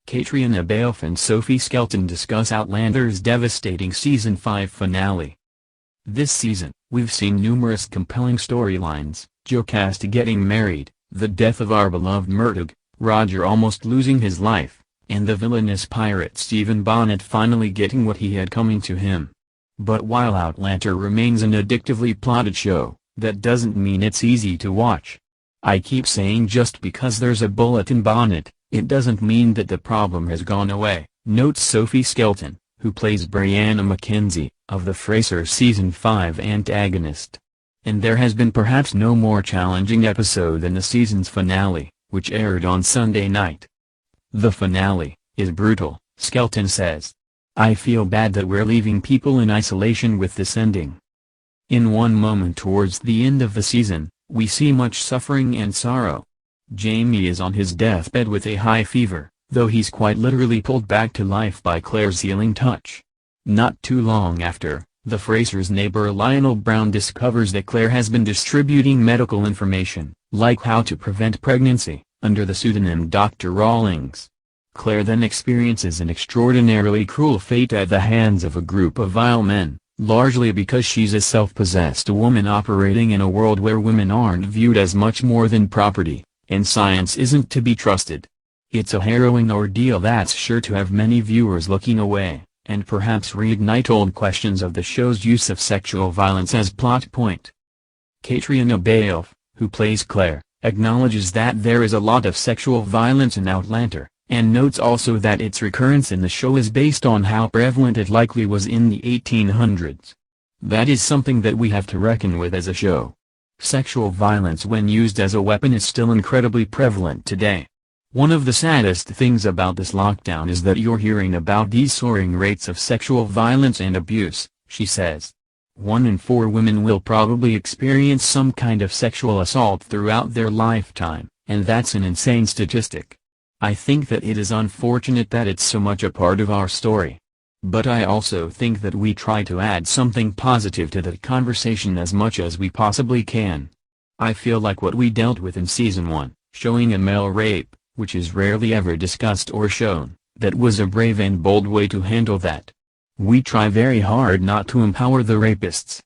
Caitriona Balfe and Sophie Skelton discuss Outlander's devastating Season 5 finale. This season, we've seen numerous compelling storylines: Jocasta getting married, the death of our beloved Murtagh, Roger almost losing his life, and the villainous pirate Stephen Bonnet finally getting what he had coming to him. But while Outlander remains an addictively plotted show, that doesn't mean it's easy to watch. I keep saying just because there's a bullet in Bonnet, it doesn't mean that the problem has gone away, notes Sophie Skelton, who plays Brianna Mackenzie, of the Frasers Season 5 antagonist. And there has been perhaps no more challenging episode than the season's finale, which aired on Sunday night. The finale is brutal, Skelton says. I feel bad that we're leaving people in isolation with this ending. In one moment towards the end of the season, we see much suffering and sorrow. Jamie is on his deathbed with a high fever, though he's quite literally pulled back to life by Claire's healing touch. Not too long after, the Frasers' neighbor Lionel Brown discovers that Claire has been distributing medical information, like how to prevent pregnancy, under the pseudonym Dr. Rawlings. Claire then experiences an extraordinarily cruel fate at the hands of a group of vile men, largely because she's a self-possessed woman operating in a world where women aren't viewed as much more than property, and science isn't to be trusted. It's a harrowing ordeal that's sure to have many viewers looking away, and perhaps reignite old questions of the show's use of sexual violence as plot point. Caitriona Balfe, who plays Claire, acknowledges that there is a lot of sexual violence in Outlander, and notes also that its recurrence in the show is based on how prevalent it likely was in the 1800s. That is something that we have to reckon with as a show. Sexual violence when used as a weapon is still incredibly prevalent today. One of the saddest things about this lockdown is that you're hearing about these soaring rates of sexual violence and abuse, she says. 1 in 4 women will probably experience some kind of sexual assault throughout their lifetime, and that's an insane statistic. I think that it is unfortunate that it's so much a part of our story. But I also think that we try to add something positive to that conversation as much as we possibly can. I feel like what we dealt with in Season 1, showing a male rape, which is rarely ever discussed or shown, that was a brave and bold way to handle that. We try very hard not to empower the rapists.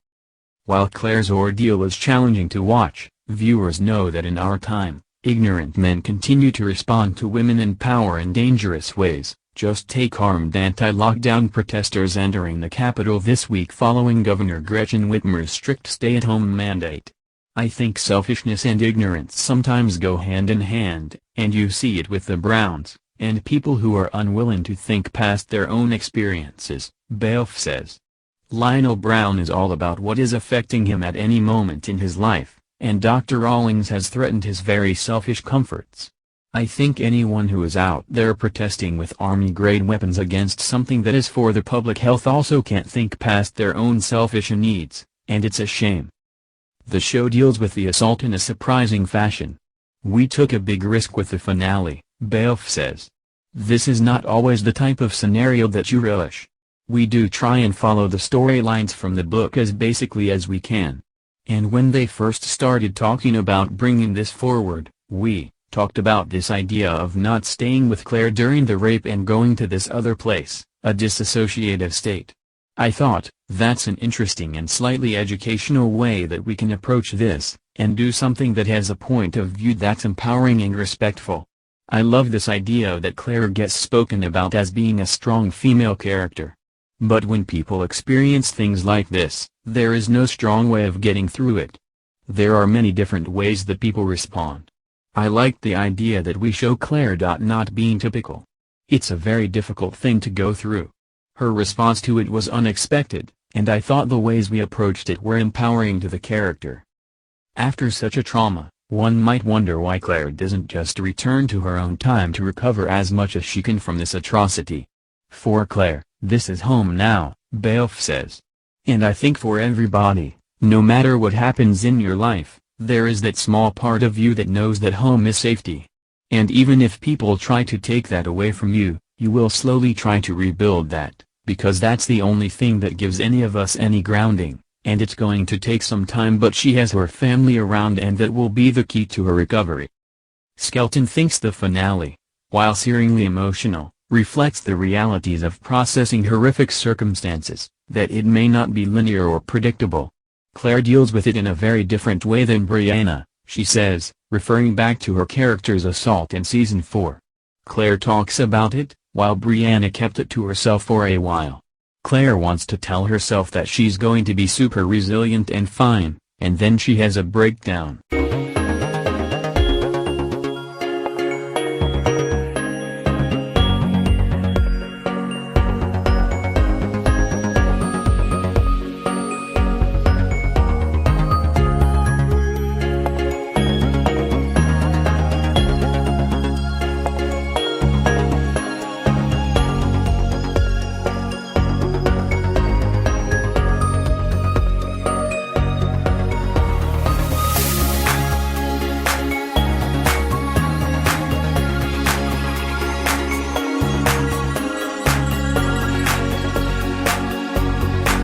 While Claire's ordeal is challenging to watch, viewers know that in our time, ignorant men continue to respond to women in power in dangerous ways. Just take armed anti-lockdown protesters entering the Capitol this week following Governor Gretchen Whitmer's strict stay-at-home mandate. I think selfishness and ignorance sometimes go hand in hand, and you see it with the Browns, and people who are unwilling to think past their own experiences, Balfe says. Lionel Brown is all about what is affecting him at any moment in his life, and Dr. Rawlings has threatened his very selfish comforts. I think anyone who is out there protesting with army-grade weapons against something that is for the public health also can't think past their own selfish needs, and it's a shame. The show deals with the assault in a surprising fashion. We took a big risk with the finale, Balfe says. This is not always the type of scenario that you relish. We do try and follow the storylines from the book as basically as we can. And when they first started talking about bringing this forward, we talked about this idea of not staying with Claire during the rape and going to this other place, a dissociative state. I thought, that's an interesting and slightly educational way that we can approach this, and do something that has a point of view that's empowering and respectful. I love this idea that Claire gets spoken about as being a strong female character. But when people experience things like this, there is no strong way of getting through it. There are many different ways that people respond. I liked the idea that we show Claire not being typical. It's a very difficult thing to go through. Her response to it was unexpected, and I thought the ways we approached it were empowering to the character. After such a trauma, one might wonder why Claire doesn't just return to her own time to recover as much as she can from this atrocity. For Claire, this is home now, Balfe says. And I think for everybody, no matter what happens in your life, there is that small part of you that knows that home is safety. And even if people try to take that away from you, you will slowly try to rebuild that, because that's the only thing that gives any of us any grounding, and it's going to take some time, but she has her family around and that will be the key to her recovery. Skelton thinks the finale, while searingly emotional, reflects the realities of processing horrific circumstances, that it may not be linear or predictable. Claire deals with it in a very different way than Brianna, she says, referring back to her character's assault in Season 4. Claire talks about it, while Brianna kept it to herself for a while. Claire wants to tell herself that she's going to be super resilient and fine, and then she has a breakdown.